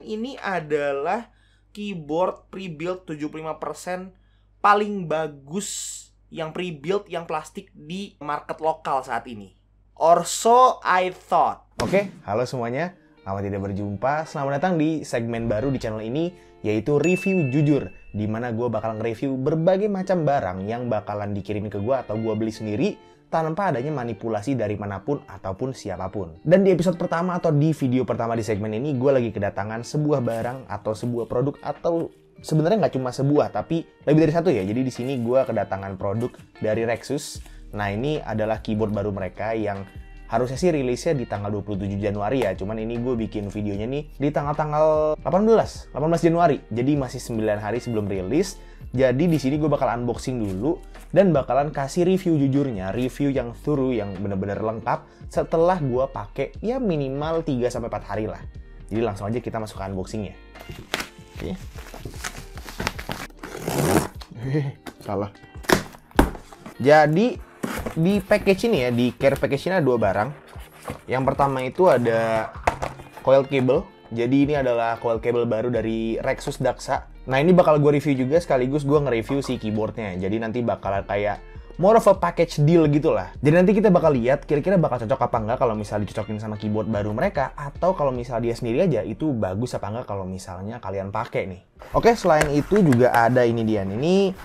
Ini adalah keyboard pre-built 75% paling bagus yang pre-built yang plastik di market lokal saat ini. Or so I thought. Oke, halo semuanya. Lama tidak berjumpa. Selamat datang di segmen baru di channel ini, yaitu review jujur, di mana gue bakal nge-review berbagai macam barang yang bakalan dikirim ke gue atau gue beli sendiri tanpa adanya manipulasi dari manapun ataupun siapapun. Dan di episode pertama atau di video pertama di segmen ini, gue lagi kedatangan sebuah barang atau sebuah produk, atau sebenarnya nggak cuma sebuah, tapi lebih dari satu ya. Jadi di sini gue kedatangan produk dari Rexus. Nah, ini adalah keyboard baru mereka yang harusnya sih rilisnya di tanggal 27 Januari ya. Cuman ini gue bikin videonya nih di tanggal 18 Januari. Jadi masih 9 hari sebelum rilis. Jadi di sini gue bakal unboxing dulu dan bakalan kasih review jujurnya, review yang thorough, yang bener-bener lengkap setelah gue pakai ya minimal 3-4 hari lah. Jadi langsung aja kita masuk ke unboxingnya. Oke. Salah. Jadi di package ini ya, di care package ini ada dua barang. Yang pertama itu ada coil cable. Jadi ini adalah coil cable baru dari Rexus Daxa. Nah, ini bakal gue review juga sekaligus gue nge-review si keyboardnya. Jadi nanti bakal kayak more of a package deal gitu lah. Jadi nanti kita bakal lihat kira-kira bakal cocok apa enggak kalau misalnya dicocokin sama keyboard baru mereka, atau kalau misalnya dia sendiri aja itu bagus apa enggak kalau misalnya kalian pakai nih. Oke, selain itu juga ada ini dia. Ini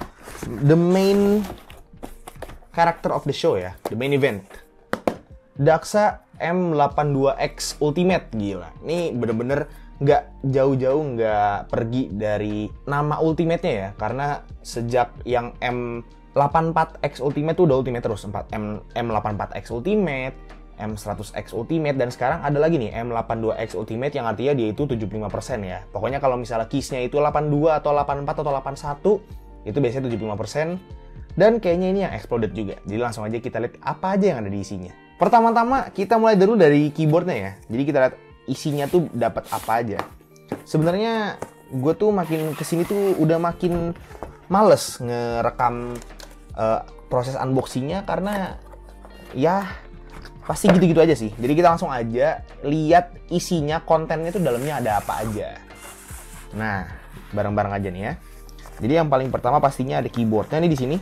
the main character of the show ya, the main event. Daxa M82X Ultimate, gila. Ini bener-bener nggak jauh-jauh, nggak pergi dari nama Ultimate-nya ya. Karena sejak yang M84X Ultimate tuh udah Ultimate terus. M84X Ultimate, M100X Ultimate, dan sekarang ada lagi nih M82X Ultimate yang artinya dia itu 75% ya. Pokoknya kalau misalnya keysnya itu 82 atau 84 atau 81, itu biasanya 75%. Dan kayaknya ini yang exploded juga. Jadi langsung aja kita lihat apa aja yang ada di isinya. Pertama-tama kita mulai dulu dari keyboardnya ya. Jadi kita lihat isinya tuh dapat apa aja. Sebenarnya gue tuh makin kesini tuh udah makin males ngerekam proses unboxingnya, karena ya pasti gitu-gitu aja sih. Jadi kita langsung aja lihat isinya, kontennya tuh dalamnya ada apa aja. Nah, bareng-bareng aja nih ya. Jadi yang paling pertama pastinya ada keyboardnya nih di sini.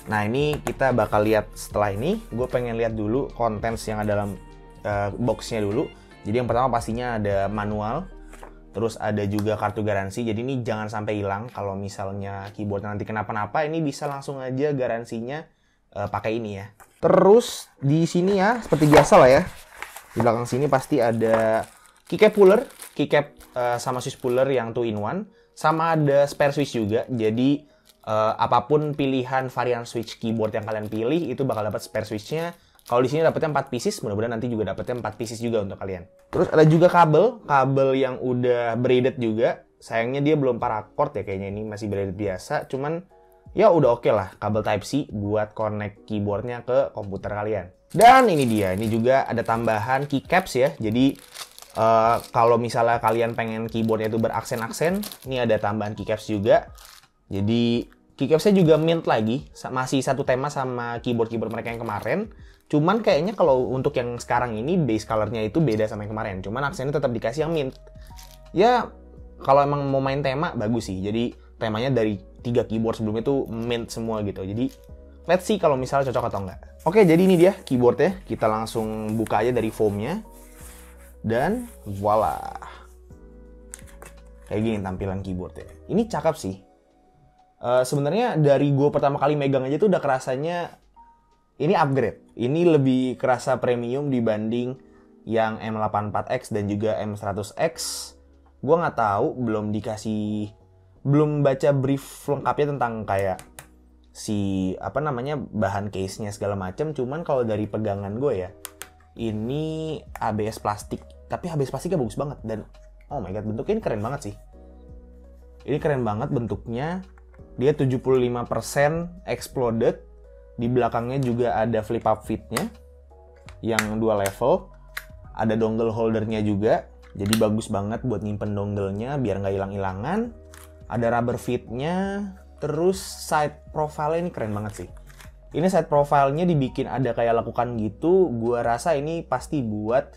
Nah, ini kita bakal lihat setelah ini. Gue pengen lihat dulu contents yang ada dalam boxnya dulu. Jadi yang pertama pastinya ada manual. Terus ada juga kartu garansi. Jadi ini jangan sampai hilang. Kalau misalnya keyboardnya nanti kenapa-napa, ini bisa langsung aja garansinya pakai ini ya. Terus di sini ya, seperti biasa lah ya. Di belakang sini pasti ada keycap puller. Keycap sama switch puller yang 2-in-1. Sama ada spare switch juga. Jadi apapun pilihan varian switch keyboard yang kalian pilih, itu bakal dapat spare switch-nya. Kalau di sini dapetnya 4 pieces, mudah-mudahan nanti juga dapetnya 4 pieces juga untuk kalian. Terus ada juga kabel yang udah braided juga. Sayangnya dia belum paracord ya, kayaknya ini masih braided biasa. Cuman ya udah oke lah, kabel Type-C buat connect keyboardnya ke komputer kalian. Dan ini dia, ini juga ada tambahan keycaps ya. Jadi kalau misalnya kalian pengen keyboardnya itu beraksen-aksen, ini ada tambahan keycaps juga. Jadi keycapsnya juga mint lagi, masih satu tema sama keyboard mereka yang kemarin. Cuman kayaknya kalau untuk yang sekarang ini base colornya itu beda sama yang kemarin. Cuman aksennya tetap dikasih yang mint. Ya kalau emang mau main tema bagus sih. Jadi temanya dari 3 keyboard sebelumnya itu mint semua gitu. Jadi let's see kalau misalnya cocok atau enggak. Oke, jadi ini dia keyboardnya. Kita langsung buka aja dari foamnya. Dan voila. Kayak gini tampilan keyboardnya. Ini cakep sih. Sebenarnya dari gue pertama kali megang aja tuh udah kerasanya ini upgrade. Ini lebih kerasa premium dibanding yang M84X dan juga M100X. Gue nggak tahu, belum baca brief lengkapnya tentang kayak si bahan case-nya segala macam. Cuman kalau dari pegangan gue ya, ini ABS plastik. Tapi ABS plastiknya bagus banget dan oh my god, bentuknya ini keren banget sih. Ini keren banget bentuknya. Dia 75% exploded. Di belakangnya juga ada flip up feet-nya yang 2 level. Ada dongle holdernya juga. Jadi bagus banget buat nyimpen dongle-nya biar nggak hilang-hilangan. Ada rubber feet-nya. Terus side profile ini keren banget sih. Ini side profile-nya dibikin ada kayak lekukan gitu. Gua rasa ini pasti buat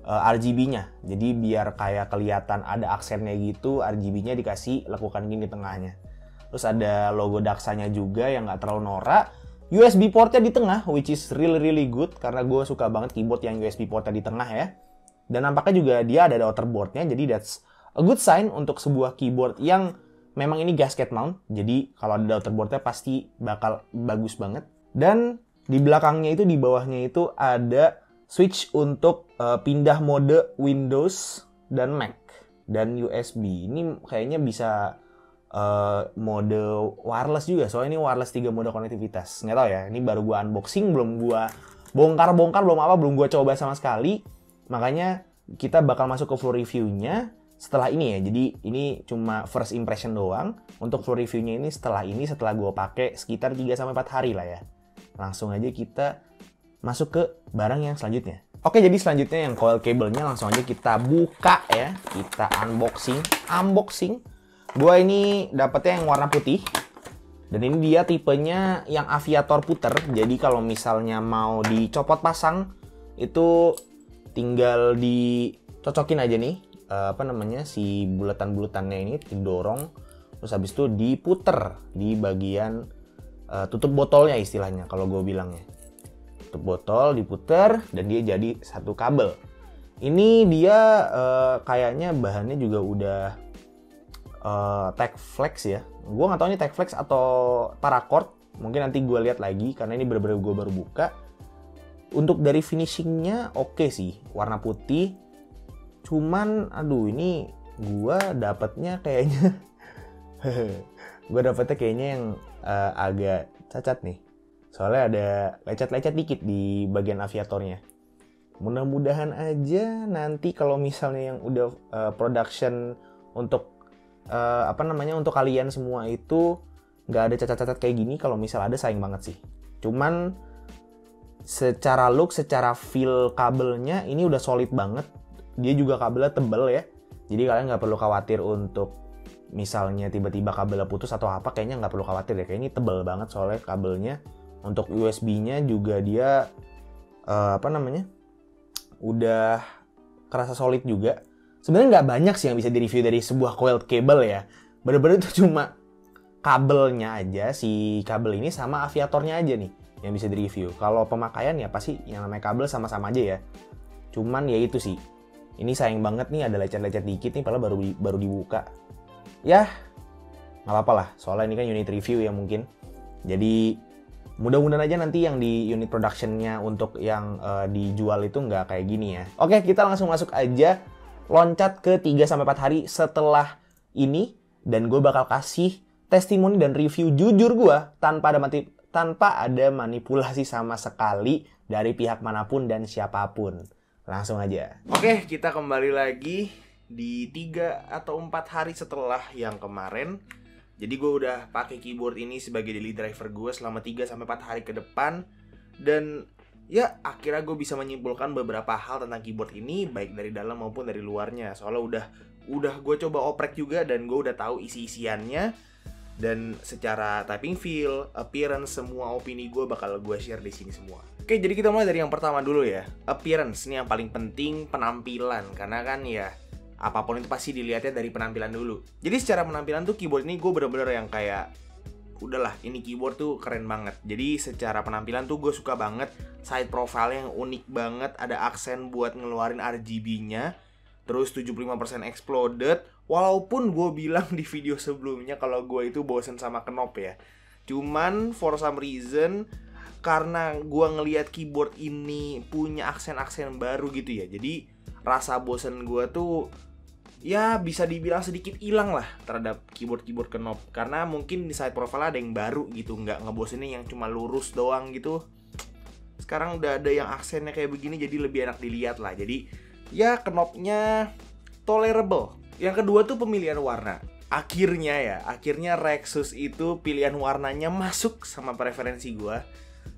RGB-nya. Jadi biar kayak kelihatan ada aksennya gitu, RGB-nya dikasih lekukan gini di tengahnya. Terus ada logo Daksanya juga yang nggak terlalu norak. USB portnya di tengah, which is really good karena gue suka banget keyboard yang USB portnya di tengah ya. Dan nampaknya juga dia ada outerboardnya, jadi that's a good sign untuk sebuah keyboard yang memang ini gasket mount. Jadi kalau ada outerboardnya pasti bakal bagus banget. Dan di belakangnya itu, di bawahnya itu ada switch untuk pindah mode Windows dan Mac. Dan USB ini kayaknya bisa mode wireless juga, soalnya ini wireless 3 mode konektivitas. Nggak tahu ya, ini baru gua unboxing, belum gua bongkar-bongkar, belum gua coba sama sekali. Makanya kita bakal masuk ke full review-nya setelah ini ya. Jadi ini cuma first impression doang. Untuk full review-nya ini setelah gua pakai sekitar 3-4 hari lah ya. Langsung aja kita masuk ke barang yang selanjutnya. Oke, jadi selanjutnya yang coil cable-nya langsung aja kita buka ya. Kita unboxing. Gua ini dapetnya yang warna putih. Dan ini dia tipenya yang aviator puter. Jadi kalau misalnya mau dicopot pasang, itu tinggal dicocokin aja nih. Si bulatan-bulatannya ini didorong. Terus habis itu diputer di bagian tutup botolnya istilahnya kalau gue bilangnya. Tutup botol diputer dan dia jadi satu kabel. Ini dia kayaknya bahannya juga udah Tecflex ya. Gue nggak tahu ini Tecflex atau Paracord. Mungkin nanti gue lihat lagi karena ini bener-bener gue baru buka. Untuk dari finishingnya oke sih, warna putih. Cuman, aduh ini gue dapetnya kayaknya, yang agak cacat nih. Soalnya ada lecet-lecet dikit di bagian aviatornya. Mudah-mudahan aja nanti kalau misalnya yang udah production untuk untuk kalian semua itu nggak ada cacat-cacat kayak gini. Kalau misal ada, sayang banget sih. Cuman secara look, secara feel kabelnya ini udah solid banget. Dia juga kabelnya tebel ya. Jadi kalian nggak perlu khawatir untuk misalnya tiba-tiba kabelnya putus atau apa. Kayaknya nggak perlu khawatir deh. Kayak ini tebel banget soalnya kabelnya. Untuk USB-nya juga dia udah kerasa solid juga. Sebenarnya nggak banyak sih yang bisa direview dari sebuah coiled cable ya. Bener-bener itu cuma kabelnya aja, si kabel ini sama aviatornya aja nih yang bisa direview. Kalau pemakaian ya pasti yang namanya kabel sama-sama aja ya. Cuman ya itu sih. Ini sayang banget nih ada lecet-lecet dikit nih, padahal baru dibuka. Ya, nggak apa-apa lah. Soalnya ini kan unit review ya mungkin. Jadi mudah-mudahan aja nanti yang di unit productionnya untuk yang dijual itu nggak kayak gini ya. Oke, kita langsung masuk aja. Loncat ke 3-4 hari setelah ini. Dan gue bakal kasih testimoni dan review jujur gue tanpa ada manipulasi sama sekali dari pihak manapun dan siapapun. Langsung aja. Oke, kita kembali lagi di 3 atau 4 hari setelah yang kemarin. Jadi gue udah pakai keyboard ini sebagai daily driver gue selama 3-4 hari ke depan. Dan ya akhirnya gue bisa menyimpulkan beberapa hal tentang keyboard ini, baik dari dalam maupun dari luarnya. Soalnya udah gue coba oprek juga dan gue udah tahu isi-isiannya. Dan secara typing feel, appearance, semua opini gue bakal gue share di sini semua. Oke, jadi kita mulai dari yang pertama dulu ya. Appearance, ini yang paling penting, penampilan. Karena kan ya apapun itu pasti dilihatnya dari penampilan dulu. Jadi secara penampilan tuh keyboard ini gue bener-bener yang kayak, udahlah ini keyboard tuh keren banget. Jadi secara penampilan tuh gue suka banget. Side profile yang unik banget. Ada aksen buat ngeluarin RGB-nya. Terus 75% exploded. Walaupun gue bilang di video sebelumnya kalau gue itu bosen sama knob ya. Cuman for some reason, karena gue ngelihat keyboard ini punya aksen-aksen baru gitu ya. Jadi rasa bosen gue tuh ya bisa dibilang sedikit hilang lah terhadap keyboard knob. Karena mungkin di side profile ada yang baru gitu, nggak ngebosenin yang cuma lurus doang gitu. Sekarang udah ada yang aksennya kayak begini, jadi lebih enak dilihat lah. Jadi ya knobnya tolerable. Yang kedua tuh pemilihan warna. Akhirnya Rexus itu pilihan warnanya masuk sama preferensi gue.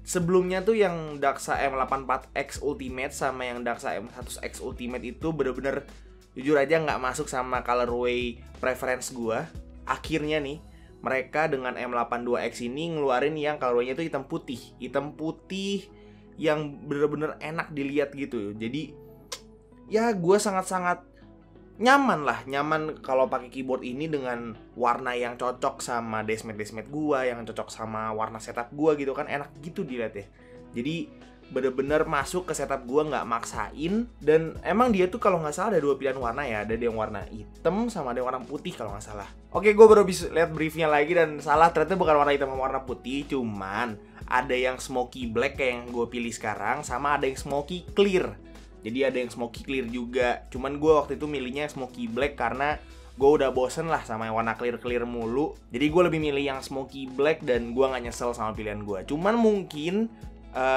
Sebelumnya tuh yang Daxa M84X Ultimate sama yang Daxa M100X Ultimate itu bener-bener jujur aja nggak masuk sama colorway preference gue. Akhirnya nih mereka dengan M82X ini ngeluarin yang colorway-nya itu hitam putih yang bener-bener enak dilihat gitu. Jadi ya gue sangat-sangat nyaman kalau pakai keyboard ini dengan warna yang cocok sama desmet gue, yang cocok sama warna setup gue gitu kan, enak gitu dilihat ya. Jadi bener-bener masuk ke setup gue, nggak maksain. Dan emang dia tuh kalau nggak salah ada 2 pilihan warna ya, ada yang warna hitam sama ada yang warna putih kalau nggak salah. Oke, gue baru bisa lihat briefnya lagi dan salah, ternyata bukan warna hitam sama warna putih, cuman ada yang smoky black kayak yang gue pilih sekarang, sama ada yang smoky clear. Jadi ada yang smoky clear juga. Cuman gue waktu itu milihnya smoky black karena gue udah bosen lah sama yang warna clear mulu. Jadi gue lebih milih yang smoky black dan gue gak nyesel sama pilihan gue. Cuman mungkin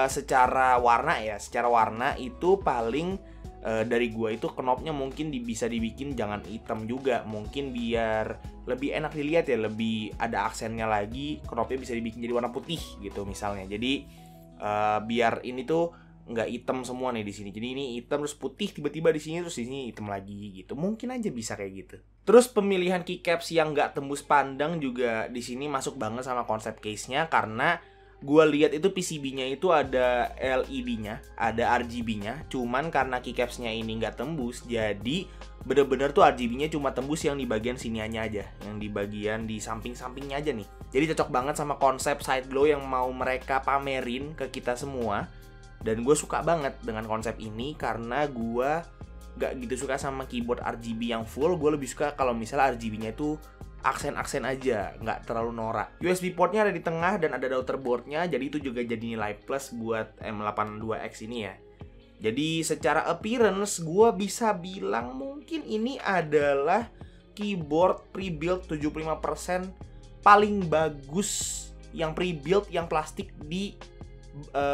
secara warna itu paling dari gue itu knobnya mungkin bisa dibikin jangan hitam juga. Mungkin biar lebih enak dilihat ya, lebih ada aksennya lagi, knobnya bisa dibikin jadi warna putih gitu misalnya. Jadi biar ini tuh nggak hitam semua nih di sini. Jadi ini hitam terus putih tiba-tiba di sini, terus di sini hitam lagi gitu. Mungkin aja bisa kayak gitu. Terus pemilihan keycaps yang nggak tembus pandang juga di sini masuk banget sama konsep case-nya, karena gue lihat itu PCB-nya itu ada LED-nya, ada RGB-nya. Cuman karena keycaps-nya ini nggak tembus, jadi bener-bener tuh RGB-nya cuma tembus yang di bagian siniannya aja, yang di bagian di samping-sampingnya aja nih. Jadi cocok banget sama konsep side glow yang mau mereka pamerin ke kita semua. Dan gue suka banget dengan konsep ini karena gue gak gitu suka sama keyboard RGB yang full. Gue lebih suka kalau misalnya RGB-nya itu aksen-aksen aja, nggak terlalu norak. USB portnya ada di tengah dan ada daughter boardnya, jadi itu juga jadi nilai plus buat M82X ini ya. Jadi secara appearance gue bisa bilang mungkin ini adalah keyboard pre-built 75% paling bagus yang pre-built yang plastik di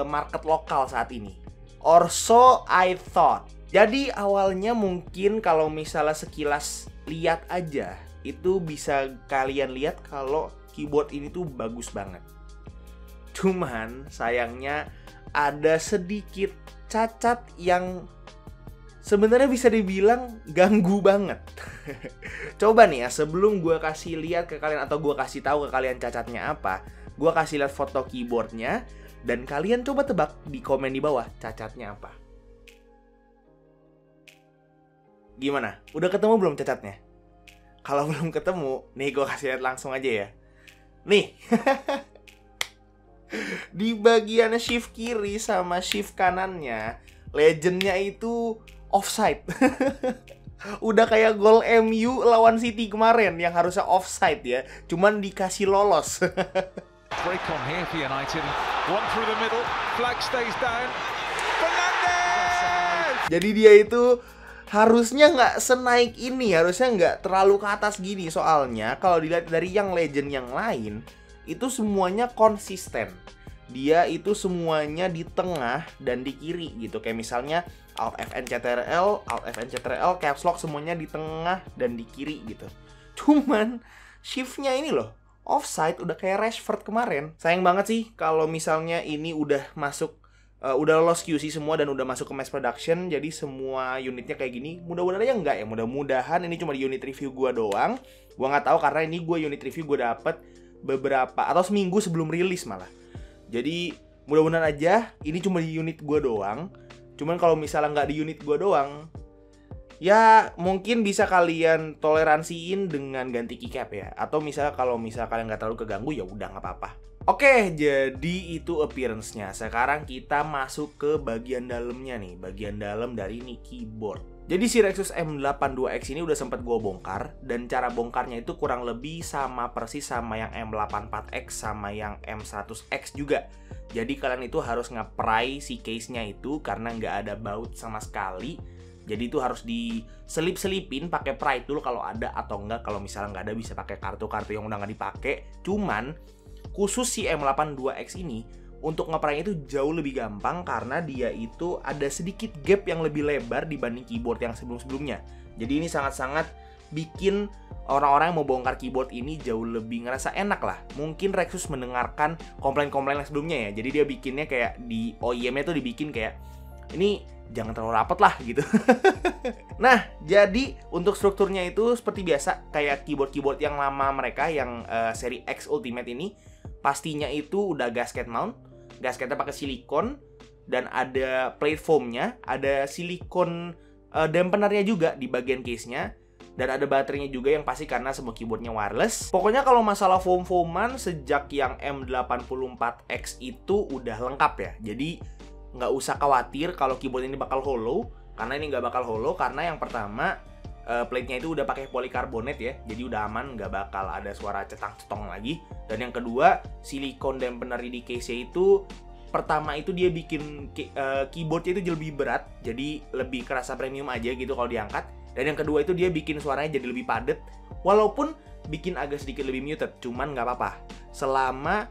market lokal saat ini. Or so I thought. Jadi awalnya mungkin kalau misalnya sekilas lihat aja, itu bisa kalian lihat kalau keyboard ini tuh bagus banget. Cuman sayangnya ada sedikit cacat yang sebenarnya bisa dibilang ganggu banget. Coba nih ya, sebelum gue kasih lihat ke kalian atau gue kasih tahu ke kalian cacatnya apa, gue kasih lihat foto keyboardnya. Dan kalian coba tebak di komen di bawah cacatnya apa. Gimana? Udah ketemu belum cacatnya? Kalau belum ketemu, nih gue kasih lihat langsung aja ya. Nih. Di bagian shift kiri sama shift kanannya, legendnya itu offside. Udah kayak gol MU lawan City kemarin yang harusnya offside ya, cuman dikasih lolos. Break on here for United. One through the middle. Flag stays down. Fernandes! Jadi dia itu harusnya nggak senaik ini, harusnya nggak terlalu ke atas gini. Soalnya kalau dilihat dari yang legend yang lain, itu semuanya konsisten. Dia itu semuanya di tengah dan di kiri gitu. Kayak misalnya Alt FN CTRL, Caps Lock semuanya di tengah dan di kiri gitu. Cuman shiftnya ini loh, offside, udah kayak Rashford kemarin. Sayang banget sih kalau misalnya ini udah masuk, udah lolos QC semua dan udah masuk ke mass production, jadi semua unitnya kayak gini. Mudah-mudahan aja enggak ya, mudah-mudahan ini cuma di unit review gua doang. Gua nggak tahu karena ini gua unit review gua dapet beberapa atau seminggu sebelum rilis malah. Jadi mudah-mudahan aja ini cuma di unit gua doang. Cuman kalau misalnya nggak di unit gua doang, ya mungkin bisa kalian toleransiin dengan ganti keycap ya. Atau misalnya kalau kalian nggak terlalu keganggu, ya udah nggak apa-apa. Oke, jadi itu appearance-nya. Sekarang kita masuk ke bagian dalamnya nih, bagian dalam dari ini keyboard. Jadi si Rexus M82X ini udah sempet gue bongkar, dan cara bongkarnya itu kurang lebih sama persis sama yang M84X sama yang M100X juga. Jadi kalian itu harus nge-pry si case-nya itu karena nggak ada baut sama sekali. Jadi itu harus diselip-selipin pakai pry tool kalau ada, atau enggak kalau misalnya nggak ada bisa pakai kartu-kartu yang udah nggak dipakai. Cuman khusus si M82X ini untuk nge-pry itu jauh lebih gampang karena dia itu ada sedikit gap yang lebih lebar dibanding keyboard yang sebelum-sebelumnya. Jadi ini sangat-sangat bikin orang-orang yang mau bongkar keyboard ini jauh lebih ngerasa enak lah. Mungkin Rexus mendengarkan komplain-komplain yang sebelumnya ya. Jadi dia bikinnya kayak di OEM-nya tuh dibikin kayak ini jangan terlalu rapat lah gitu. Nah, jadi untuk strukturnya itu seperti biasa kayak keyboard-keyboard yang lama mereka yang seri X Ultimate ini, pastinya itu udah gasket mount. Gasketnya pakai silikon dan ada plate foamnya, ada silikon dampenernya juga di bagian case-nya. Dan ada baterainya juga yang pasti karena semua keyboardnya wireless. Pokoknya kalau masalah foam-foaman sejak yang M84X itu udah lengkap ya. Jadi nggak usah khawatir kalau keyboard ini bakal hollow. Karena ini nggak bakal hollow karena yang pertama plate-nya itu udah pakai polikarbonat ya. Jadi udah aman, nggak bakal ada suara cetang-cetong lagi. Dan yang kedua, silikon dampener di case-nya itu pertama itu dia bikin keyboardnya itu lebih berat. Jadi lebih kerasa premium aja gitu kalau diangkat. Dan yang kedua itu dia bikin suaranya jadi lebih padat, walaupun bikin agak sedikit lebih muted, cuman nggak apa-apa. Selama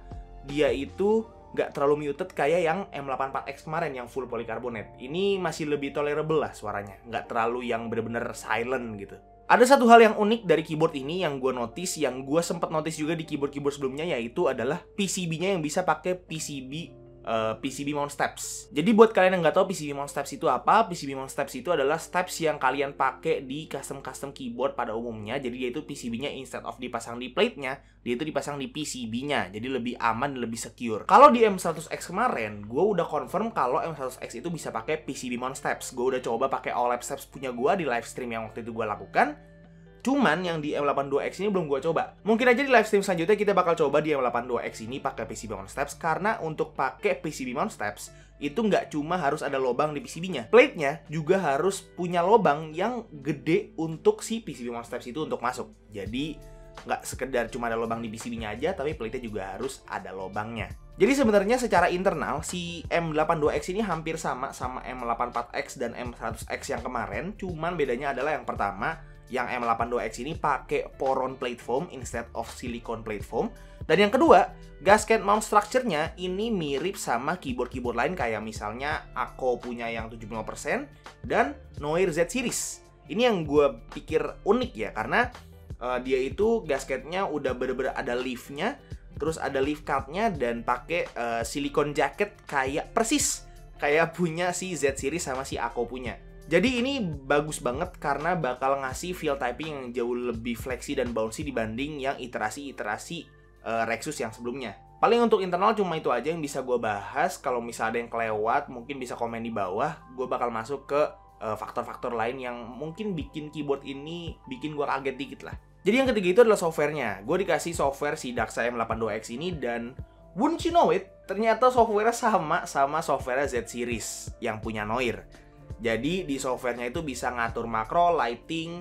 dia itu nggak terlalu muted kayak yang M84X kemarin yang full polikarbonat. Ini masih lebih tolerable lah suaranya, nggak terlalu yang bener-bener silent gitu. Ada satu hal yang unik dari keyboard ini yang gue notice, yang gue sempat notice juga di keyboard-keyboard sebelumnya, yaitu adalah PCB-nya yang bisa pakai PCB mount steps. Jadi buat kalian yang nggak tahu PCB mount steps itu apa, PCB mount steps itu adalah steps yang kalian pakai di custom keyboard pada umumnya. Jadi yaitu PCB-nya instead of dipasang di plate-nya, dia itu dipasang di PCB-nya. Jadi lebih aman dan lebih secure. Kalau di M100X kemarin, gue udah confirm kalau M100X itu bisa pakai PCB mount steps. Gue udah coba pakai OLED steps punya gue di live stream yang waktu itu gue lakukan. Cuman yang di M82X ini belum gue coba. Mungkin aja di live stream selanjutnya kita bakal coba di M82X ini pakai PCB mount steps. Karena untuk pakai PCB mount steps itu nggak cuma harus ada lubang di PCB-nya. Plate-nya juga harus punya lubang yang gede untuk si PCB mount steps itu untuk masuk. Jadi nggak sekedar cuma ada lubang di PCB-nya aja, tapi plate-nya juga harus ada lubangnya. Jadi sebenarnya secara internal si M82X ini hampir sama M84X dan M100X yang kemarin. Cuman bedanya adalah yang pertama, yang M82X ini pakai poron plate foam instead of silicone plate foam. Dan yang kedua, gasket mount structure-nya ini mirip sama keyboard-keyboard lain kayak misalnya Ako punya yang 75% dan Noir Z series. Ini yang gue pikir unik ya, karena dia itu gasketnya udah bener-bener ada leaf-nya, terus ada leaf cut-nya dan pakai silicone jacket kayak persis kayak punya si Z series sama si Ako punya. Jadi ini bagus banget karena bakal ngasih feel typing yang jauh lebih fleksi dan bouncy dibanding yang iterasi-iterasi Rexus yang sebelumnya. Paling untuk internal cuma itu aja yang bisa gue bahas. Kalau misalnya ada yang kelewat mungkin bisa komen di bawah. Gue bakal masuk ke faktor-faktor lain yang mungkin bikin keyboard ini bikin gue kaget dikit lah. Jadi yang ketiga itu adalah softwarenya. Gue dikasih software si Daxa M82X ini dan wouldn't you know it, ternyata softwarenya sama software Z series yang punya Noir. Jadi di softwarenya itu bisa ngatur makro, lighting,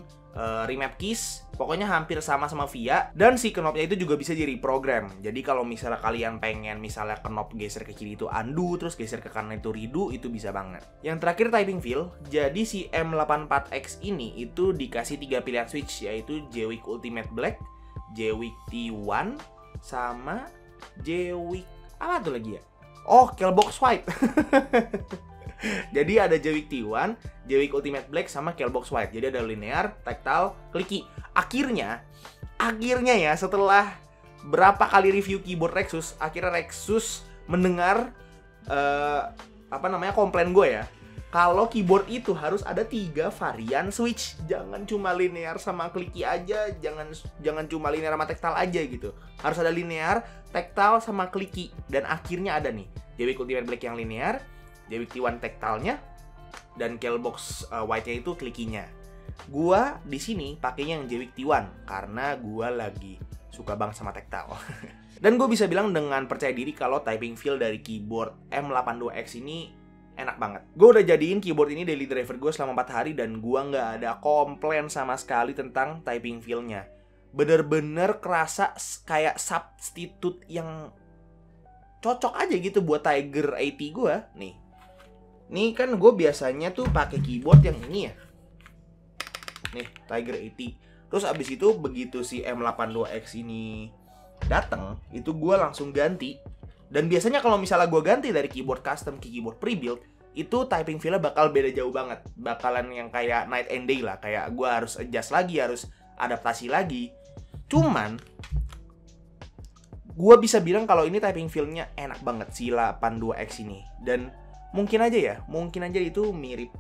remap keys, pokoknya hampir sama VIA. Dan si knobnya itu juga bisa di reprogram. Jadi kalau misalnya kalian pengen misalnya knob geser ke kiri itu undo, terus geser ke kanan itu redo, itu bisa banget. Yang terakhir typing feel. Jadi si M84X ini itu dikasih 3 pilihan switch, yaitu Jwick Ultimate Black, Jwick T1, sama Jwick apa tuh lagi ya? Oh, Keelbox White. Jadi ada Jwick T1, Jwick Ultimate Black, sama Keelbox White. Jadi ada linear, tactile, clicky. Akhirnya ya setelah berapa kali review keyboard Rexus, akhirnya Rexus mendengar komplain gue ya. Kalau keyboard itu harus ada 3 varian switch. Jangan cuma linear sama clicky aja, jangan cuma linear sama tactile aja gitu. Harus ada linear, tactile sama clicky. Dan akhirnya ada nih, Jwick Ultimate Black yang linear, Jwick T1 tactile-nya, dan Keelbox White-nya itu clicky-nya. Gua di sini pakainya yang Jwick T1 karena gua lagi suka banget sama tactile. Dan gue bisa bilang dengan percaya diri kalau typing feel dari keyboard M82X ini enak banget. Gue udah jadiin keyboard ini daily driver gue selama 4 hari dan gua nggak ada komplain sama sekali tentang typing feel-nya. Bener-bener kerasa kayak substitute yang cocok aja gitu buat Tiger 80 gue. Nih kan gue biasanya tuh pakai keyboard yang ini ya. Nih, Tiger 80. Terus abis itu begitu si M82X ini dateng, itu gue langsung ganti. Dan biasanya kalau misalnya gue ganti dari keyboard custom ke keyboard pre-build, itu typing feel-nya bakal beda jauh banget. Bakalan yang kayak night and day lah. Kayak gue harus adjust lagi, harus adaptasi lagi. Cuman gue bisa bilang kalau ini typing feel-nya enak banget si 82X ini. Dan mungkin aja itu mirip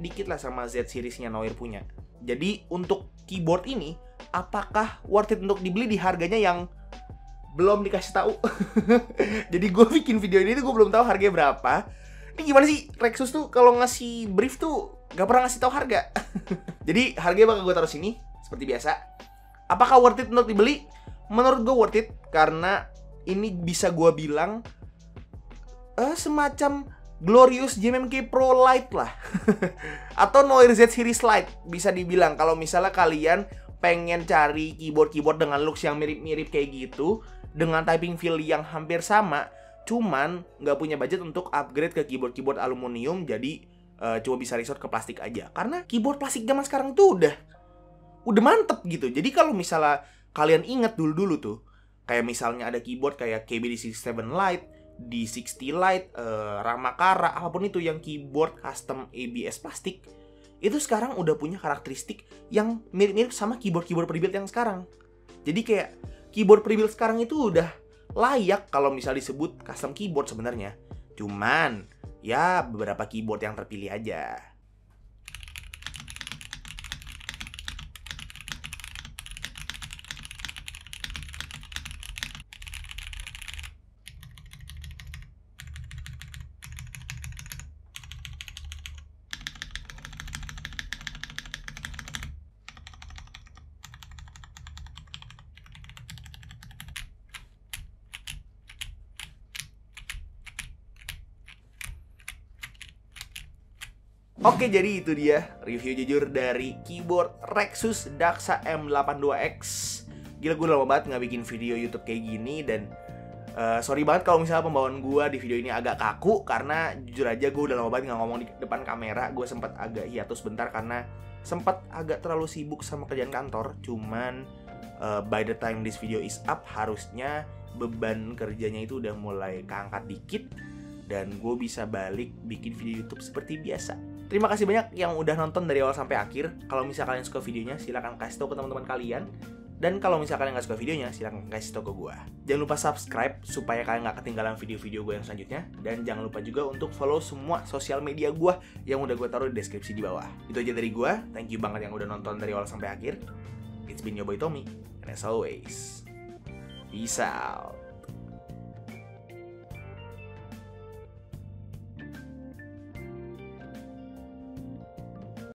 dikit lah sama Z series-nya Noir punya. Jadi untuk keyboard ini apakah worth it untuk dibeli di harganya yang belum dikasih tahu? Jadi gue bikin video ini tuh gue belum tahu harganya berapa. Ini gimana sih Rexus tuh kalau ngasih brief tuh gak pernah ngasih tahu harga. Jadi harganya bakal gue taruh sini seperti biasa. Apakah worth it untuk dibeli? Menurut gue worth it, karena ini bisa gue bilang semacam Glorious JMMK Pro Lite lah. Atau Noir Z Series Lite bisa dibilang. Kalau misalnya kalian pengen cari keyboard dengan looks yang mirip-mirip kayak gitu, dengan typing feel yang hampir sama, cuman nggak punya budget untuk upgrade ke keyboard aluminium, jadi cuma bisa resort ke plastik aja. Karena keyboard plastik zaman sekarang tuh udah mantep gitu. Jadi kalau misalnya kalian inget dulu tuh, kayak misalnya ada keyboard kayak KB-D67 Lite, D60 Lite, Ramakara, apapun itu yang keyboard custom ABS plastik, itu sekarang udah punya karakteristik yang mirip-mirip sama keyboard pre-built yang sekarang. Jadi kayak keyboard pre-built sekarang itu udah layak kalau misal disebut custom keyboard sebenarnya. Cuman ya beberapa keyboard yang terpilih aja. Oke, jadi itu dia review jujur dari keyboard Rexus Daxa M82X. Gila, gue lama banget nggak bikin video YouTube kayak gini. Dan sorry banget kalau misalnya pembawaan gue di video ini agak kaku, karena jujur aja gue udah lama banget nggak ngomong di depan kamera. Gue sempat agak hiatus bentar karena sempat agak terlalu sibuk sama kerjaan kantor. Cuman by the time this video is up, harusnya beban kerjanya itu udah mulai keangkat dikit, dan gue bisa balik bikin video YouTube seperti biasa. Terima kasih banyak yang udah nonton dari awal sampai akhir. Kalau misalnya kalian suka videonya, silahkan kasih tau ke teman-teman kalian. Dan kalau misalnya kalian nggak suka videonya, silahkan kasih tau ke gue. Jangan lupa subscribe supaya kalian nggak ketinggalan video-video gue yang selanjutnya. Dan jangan lupa juga untuk follow semua sosial media gue yang udah gue taruh di deskripsi di bawah. Itu aja dari gue. Thank you banget yang udah nonton dari awal sampai akhir. It's been your boy Tommy. And as always, peace out.